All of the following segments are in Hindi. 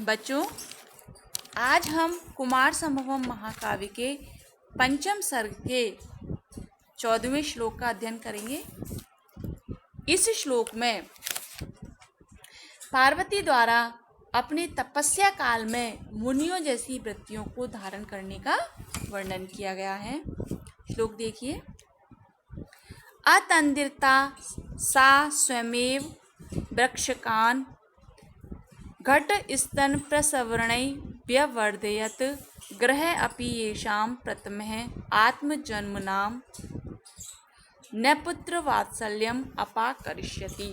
बच्चों, आज हम कुमार संभवम महाकाव्य के पंचम सर्ग के 14वें श्लोक का अध्ययन करेंगे। इस श्लोक में पार्वती द्वारा अपने तपस्या काल में मुनियों जैसी वृत्तियों को धारण करने का वर्णन किया गया है। श्लोक देखिए। अतंद्रिता सा स्वयमेव वृक्षकान् घटस्तन प्रसवृणै व्यवर्धयत् गृहे अपि येषां प्रथमः आत्मजन्मनां न पुत्रवात्सल्यम् अपाकरिष्यति।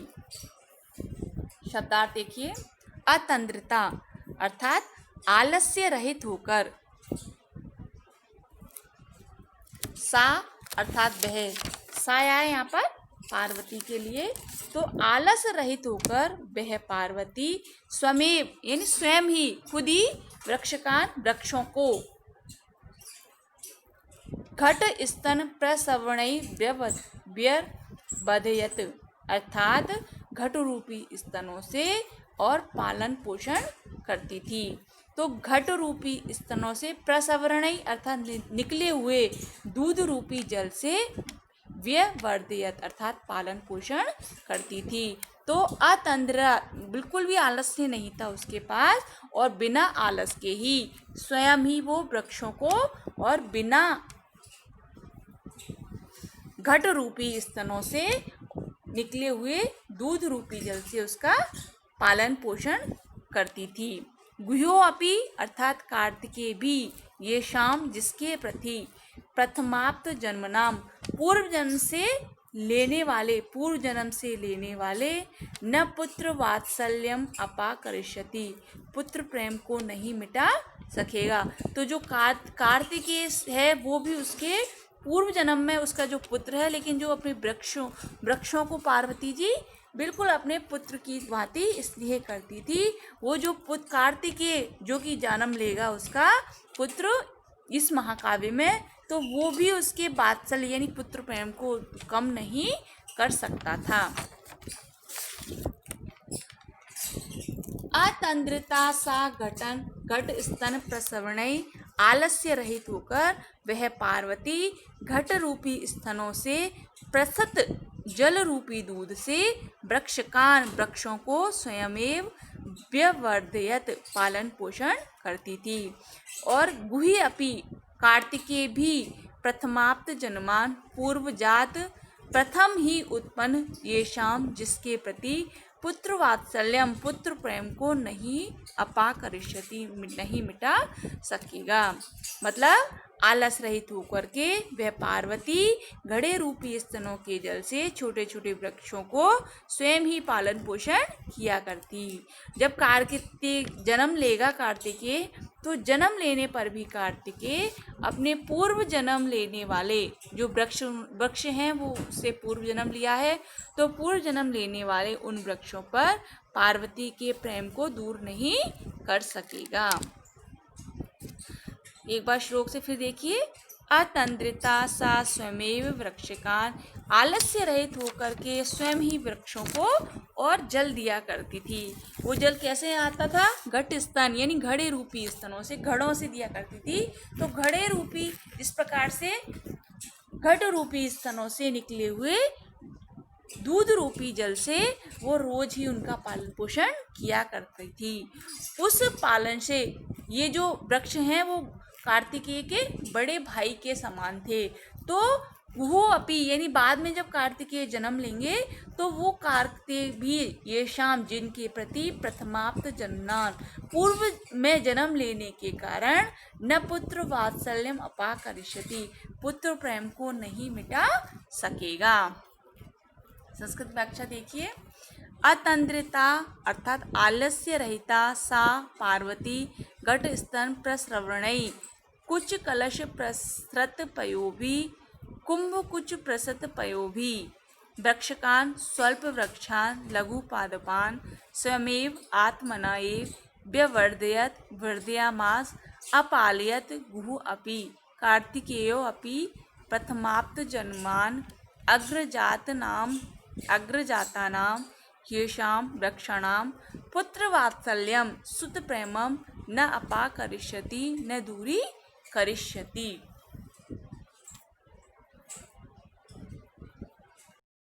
शब्दार्थ देखिए। अतंद्रिता अर्थात आलस्य रहित होकर, सा अर्थात वह, साया है यहाँ पर पार्वती के लिए, तो आलस रहित होकर वह पार्वती स्वमेव यानी स्वयं ही, खुद ही वृक्षकान वृक्षों को घट स्तन प्रसवणै व्यवधयत अर्थात घट रूपी स्तनों से और पालन पोषण करती थी। तो घट रूपी स्तनों से प्रसवरणै अर्थात निकले हुए दूध रूपी जल से व्यवर्धयत अर्थात पालन पोषण करती थी। तो अतंद्रा बिल्कुल भी आलस्य नहीं था उसके पास, और बिना आलस के ही स्वयं ही वो वृक्षों को और बिना घट रूपी स्तनों से निकले हुए दूध रूपी जल से उसका पालन पोषण करती थी। गुह्यो अपि अर्थात कार्तिकेय भी, ये शाम जिसके प्रति प्रथमाप्त जन्मनाम पूर्व जन्म से लेने वाले न पुत्र वात्सल्यम अपाकरिष्यति पुत्र प्रेम को नहीं मिटा सकेगा। तो जो कार्तिकेय है वो भी उसके पूर्व जन्म में उसका जो पुत्र है, लेकिन जो अपने वृक्षों को पार्वती जी बिल्कुल अपने पुत्र की भांति इसलिए करती थी। वो जो पुत्र कार्तिकेय जो कि जन्म लेगा उसका पुत्र इस महाकाव्य में, तो वो भी उसके वात्सल्य यानी पुत्र प्रेम को कम नहीं कर सकता था। अतंद्रिता सा घट स्तन प्रसवणै आलस्य रहित होकर वह पार्वती घट रूपी स्तनों से प्रसत जल रूपी दूध से वृक्षों को स्वयमेव व्यवर्धयत पालन पोषण करती थी। और गुही अपि कार्तिकेय भी प्रथमाप्त जन्मान पूर्वजात प्रथम ही उत्पन्न ये शाम जिसके प्रति पुत्र वात्सल्यम पुत्र प्रेम को नहीं अपाकरिष्यति नहीं मिटा सकेगा। मतलब आलस रहित होकर के वह पार्वती घड़े रूपी स्तनों के जल से छोटे छोटे वृक्षों को स्वयं ही पालन पोषण किया करती। जब कार्तिकेय जन्म लेगा कार्तिकेय, तो जन्म लेने पर भी कार्तिकेय अपने पूर्व जन्म लेने वाले जो वृक्ष हैं वो उससे पूर्व जन्म लिया है, तो पूर्व जन्म लेने वाले उन वृक्षों पर पार्वती के प्रेम को दूर नहीं कर सकेगा। एक बार श्लोक से फिर देखिए। अतंद्रिता सा स्वयमेव वृक्षकान आलस्य रहित होकर के स्वयं ही वृक्षों को और जल दिया करती थी। वो जल कैसे आता था? घट स्तन यानी घड़े रूपी स्तनों से, घड़ों से दिया करती थी। तो घड़े रूपी इस प्रकार से घट रूपी स्तनों से निकले हुए दूध रूपी जल से वो रोज ही उनका पालन पोषण किया करती थी। उस पालन से ये जो वृक्ष हैं वो कार्तिकेय के बड़े भाई के समान थे। तो वो अपी यानी बाद में जब कार्तिकेय जन्म लेंगे तो वो कार्तिकेय भी ये शाम जिनके प्रति प्रथमाप्त जन्मनान पूर्व में जन्म लेने के कारण न पुत्र वात्सल्यम अपाकरिष्यति पुत्र प्रेम को नहीं मिटा सकेगा। संस्कृत व्याख्या देखिए। अतंद्रिता अर्थात आलस्य रहिता सा पार्वती घट स्तन प्रसवणै कुछ कलश प्रसृत पयोभी कुंभ कुछ प्रसत पयोभी वृक्षकान स्वल्प वृक्षान लघु पादपान स्वयमेव आत्मना एव व्यवर्धयत वर्धयामास अपालयत गुह अपि कार्तिकेयो अपि प्रथमाप्त जन्मान अग्रजातानां येषां वृक्षाणां पुत्रवात्सल्यं सुतप्रेमं न अपाकरिष्यति न दूरी करिष्यति।